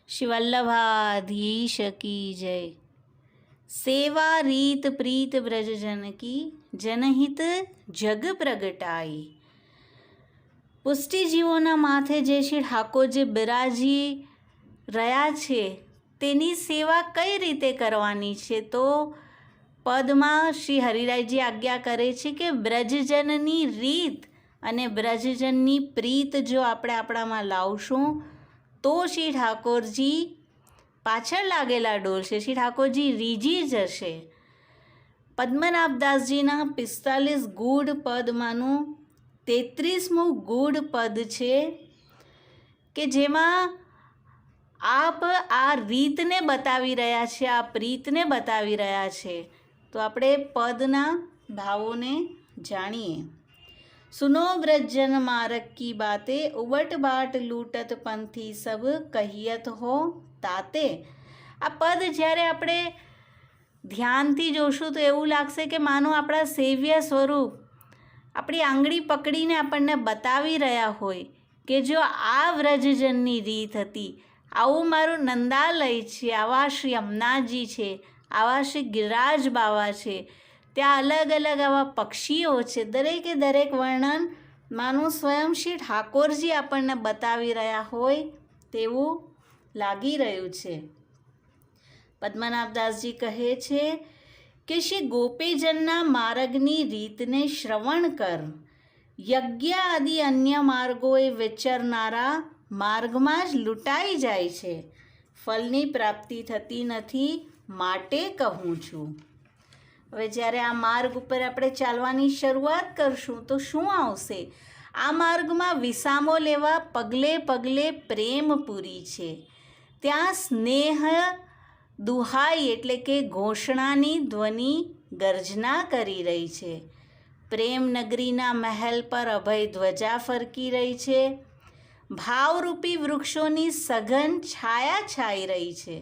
श्री वल्लभाधीश की जय। सेवा रीत प्रीत ब्रजजन की, जनहित જગ પ્રગટાઈ। પુષ્ટિજીવોના માથે જે શ્રી ઠાકોર જે બિરાજી રહ્યા છે તેની સેવા કઈ રીતે કરવાની છે, તો પદમાં શ્રી હરિરાયજી આજ્ઞા કરે છે કે બ્રજજનની રીત અને બ્રજજનની પ્રીત જો આપણે આપણામાં લાવશું તો શ્રી ઠાકોરજી પાછળ લાગેલા ડોલશે, શ્રી ઠાકોરજી રીઝી જશે। પદ્મનાભદાસજીના 45 ગૂઢ પદમાંનું 33મું ગૂઢ પદ છે કે જેમાં આપ આ રીતને બતાવી રહ્યા છે, આ પ્રીતને બતાવી રહ્યા છે। તો આપણે પદના ભાવોને જાણીએ। सुनो ब्रजजन मारक की बातें, उबट बाट लूटत पंथी सब कहियत हो ताते। આ પદ જ્યારે આપણે ધ્યાનથી જોશું તો એવું લાગશે કે માનો આપણા સેવ્ય સ્વરૂપ આપણી આંગળી પકડીને આપણને બતાવી રહ્યા હોય કે જો આ વ્રજજનની રીત હતી, આવું મારું નંદાલય છે, આવા શ્રી અમનાજી છે, આવા શ્રી ગિરિરાજ બાવા છે, ત્યાં અલગ અલગ આવા પક્ષીઓ છે, દરેકે દરેક વર્ણન માનું સ્વયં શ્રી ઠાકોરજી આપણને બતાવી રહ્યા હોય તેવું લાગી રહ્યું છે। પદ્મનાભદાસજી કહે છે કે શ્રી ગોપીજનના માર્ગની રીતને શ્રવણ કર, યજ્ઞ આદિ અન્ય માર્ગોએ વિચરનારા માર્ગમાં જ લૂંટાઈ જાય છે, ફલની પ્રાપ્તિ થતી નથી માટે કહું છું। હવે જ્યારે આ માર્ગ ઉપર આપણે ચાલવાની શરૂઆત કરશું તો શું આવશે? આ માર્ગમાં વિસામો લેવા પગલે પગલે પ્રેમપુરી છે, ત્યાં સ્નેહ દુહાઈ એટલે કે ઘોષણાની ધ્વનિ ગર્જના કરી રહી છે, પ્રેમનગરીના મહેલ પર અભય ધ્વજા ફરકી રહી છે, ભાવરૂપી વૃક્ષોની સઘન છાયા છાઈ રહી છે,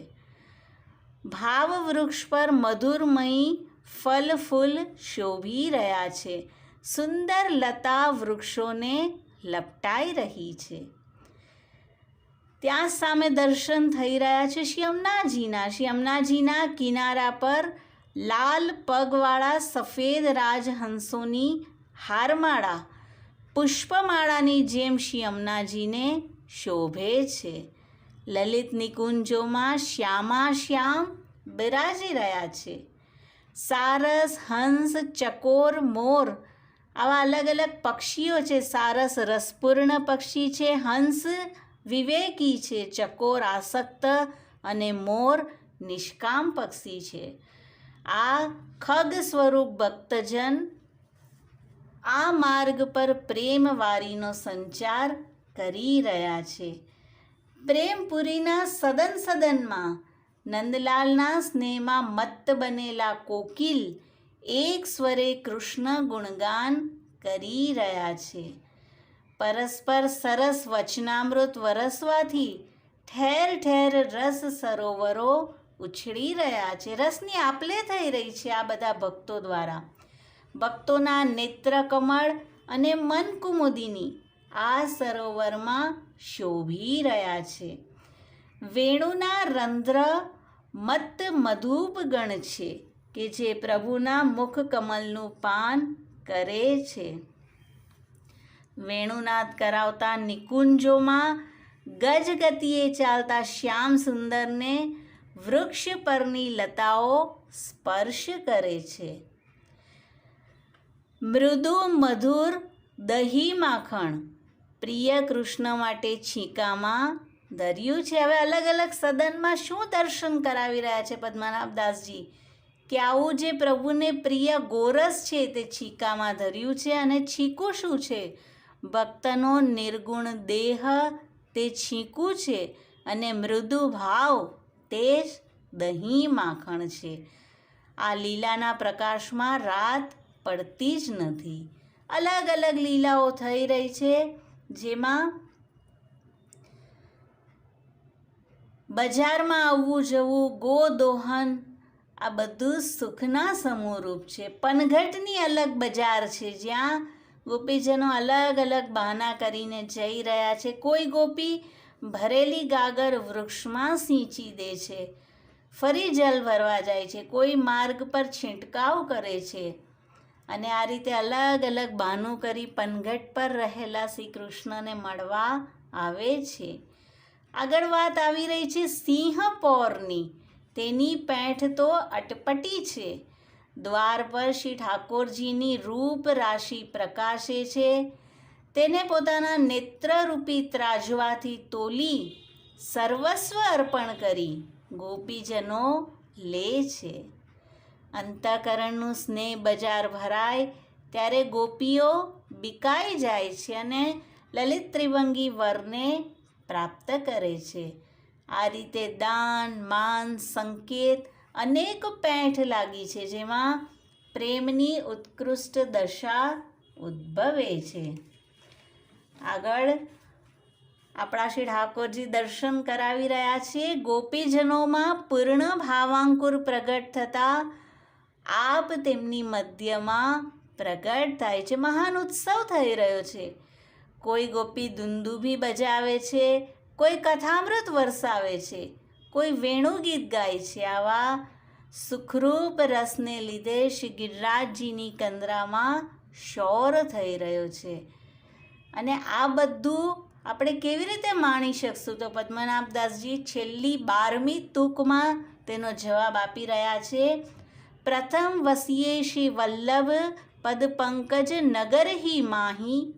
ભાવ વૃક્ષ પર મધુરમયી ફલ ફૂલ શોભી રહ્યા છે, સુંદર લતા વૃક્ષોને લપટાઈ રહી છે। ત્યાં સામે દર્શન થઈ રહ્યા છે શ્રી અમનાજીના કિનારા પર લાલ પગવાળા સફેદ રાજહંસોની હારમાળા પુષ્પમાળાની જેમ શ્રી અમનાજીને શોભે છે, લલિત નિકુંજોમાં શ્યામા શ્યામ બિરાજી રહ્યા છે, સારસ, હંસ, ચકોર, મોર આવા અલગ અલગ પક્ષીઓ છે। સારસ રસપૂર્ણ પક્ષી છે, હંસ વિવેકી છે, ચકોર આસક્ત અને મોર નિષ્કામ પક્ષી છે। આ ખગ સ્વરૂપ ભક્તજન આ માર્ગ પર પ્રેમવારીનો સંચાર કરી રહ્યા છે। પ્રેમપુરીના સદન સદનમાં નંદલાલના સ્નેહમાં મત્ત બનેલા કોકિલ એક સ્વરે કૃષ્ણ ગુણગાન કરી રહ્યા છે। પરસ્પર સરસ વચનામૃત વરસવાથી ઠેર ઠેર રસ સરોવરો ઉછળી રહ્યા છે, રસની આપલે થઈ રહી છે આ બધા ભક્તો દ્વારા। ભક્તોના નેત્ર કમળ અને મન કુમુદિની આ સરોવરમાં શોભી રહ્યા છે। વેણુના રંધ્ર મત્ત મધુપ ગણ છે કે જે પ્રભુના મુખ કમલનું પાન કરે છે। વેણુનાદ કરાવતા નિકુંજોમાં ગજગતિએ ચાલતા શ્યામ સુંદરને વૃક્ષ પરની લતાઓ સ્પર્શ કરે છે। મૃદુ મધુર દહી માખણ પ્રિય કૃષ્ણ માટે છીકામાં ધર્યું છે। હવે અલગ અલગ સદનમાં શું દર્શન કરાવી રહ્યા છે પદ્મનાભદાસજી કે આવું જે પ્રભુને પ્રિય ગોરસ છે તે છીકામાં ધર્યું છે, અને છીકું શું છે? ભક્તનો નિર્ગુણ દેહ તે છીકું છે, અને મૃદુ ભાવ તે જ દહીં માખણ છે। આ લીલાના પ્રકાશમાં રાત પડતી જ નથી, અલગ અલગ લીલાઓ થઈ રહી છે, જેમાં બજારમાં આવવું જવું, ગોદોહન આ બધું સુખના સમૂહરૂપ છે। પનઘટની અલગ બજાર છે જ્યાં ગોપીજનો અલગ અલગ બહાના કરીને જઈ રહ્યા છે। કોઈ ગોપી ભરેલી ગાગર વૃક્ષમાં સિંચી દે છે, ફરી જલ ભરવા જાય છે, કોઈ માર્ગ પર છંટકાવ કરે છે અને આ રીતે અલગ અલગ બહાનું કરી પનઘટ પર રહેલા શ્રી કૃષ્ણને મળવા આવે છે. આગળ વાત આવી રહી છે સિંહ પૌરની. તેની પેઠ તો અટપટી છે. દ્વાર પર શ્રી ઠાકોરજીની રૂપ રાશિ પ્રકાશે છે. તેને પોતાના નેત્રરૂપી ત્રાજવાથી તોલી સર્વસ્વ અર્પણ કરી ગોપીજનો લે છે. અંતઃકરણનું સ્નેહ બજાર ભરાય ત્યારે ગોપીઓ બિકાઈ જાય છે અને લલિત ત્રિભંગી વરને પ્રાપ્ત કરે છે. આ રીતે દાન, માન, સંકેત અનેક પેઠ લાગી છે, જેમાં પ્રેમની ઉત્કૃષ્ટ દશા ઉદ્ભવે છે. આગળ આપણા શ્રી ઠાકોરજી દર્શન કરાવી રહ્યા છે. ગોપીજનોમાં પૂર્ણ ભાવાંકુર પ્રગટ થતાં આપ તેમની મધ્યમાં પ્રગટ થાય છે. મહાન ઉત્સવ થઈ રહ્યો છે. કોઈ ગોપી દુંદુભી બજાવે છે, કોઈ કથામૃત વરસાવે છે, કોઈ વેણુગીત ગાય છે. આવા સુખરૂપ રસને લીધે શ્રી ગિરિરાજજીની કંદરામાં શોર થઈ રહ્યો છે. અને આ બધું આપણે કેવી રીતે માણી શકશું? તો પદ્મનાભદાસજી છેલ્લી 12મી તુકમાં તેનો જવાબ આપી રહ્યા છે. પ્રથમ વસીએ શ્રી વલ્લભ પદ પંકજ નગર હી માહી,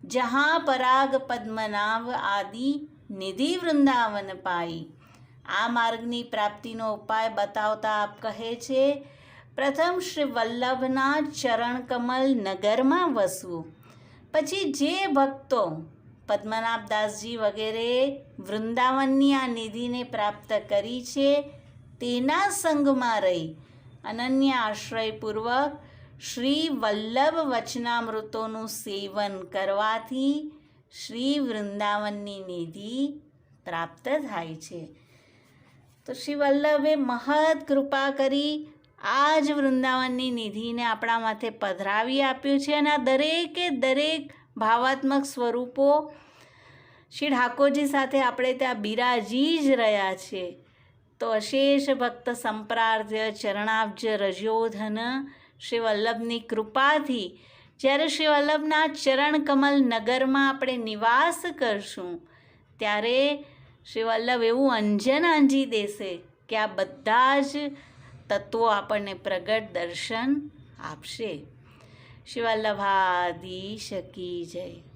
જहाँ પરાગ પદ્મનાભ આદિ નિધિ વૃંદાવન પાઈ. આ માર્ગની પ્રાપ્તિનો ઉપાય બતાવતા આપ કહે છે, પ્રથમ શ્રી વલ્લભના ચરણકમલ નગરમાં વસવું. પછી જે ભક્તો પદ્મનાભદાસજી વગેરે વૃંદાવનની આ નિધિને પ્રાપ્ત કરી છે તેના સંગમાં રહી અનન્ય આશ્રયપૂર્વક શ્રી વલ્લભ વચનામૃતોનું સેવન કરવાથી શ્રી વૃંદાવનની નિધિ પ્રાપ્ત થાય છે. તો શ્રી વલ્લભે મહદ કૃપા કરી આ જ વૃંદાવનની નિધિને આપણા માથે પધરાવી આપ્યું છે અને આ દરેકે દરેક ભાવાત્મક સ્વરૂપો શ્રી ઠાકોરજી સાથે આપણે ત્યાં બિરાજી જ રહ્યા છે. તો અશેષ ભક્ત સંપ્રાર્થ્ય ચરણાબ્જ રજોધન શ્રી વલ્લભની કૃપાથી જ્યારે શ્રી વલ્લભના ચરણ કમલ નગરમાં આપણે નિવાસ કરશું ત્યારે શ્રી વલ્લભ એવું અંજન આંજી દેશે કે આ બધા જ તત્વો આપણને પ્રગટ દર્શન આપશે. શ્રી વલ્લભાધીશ કી જય.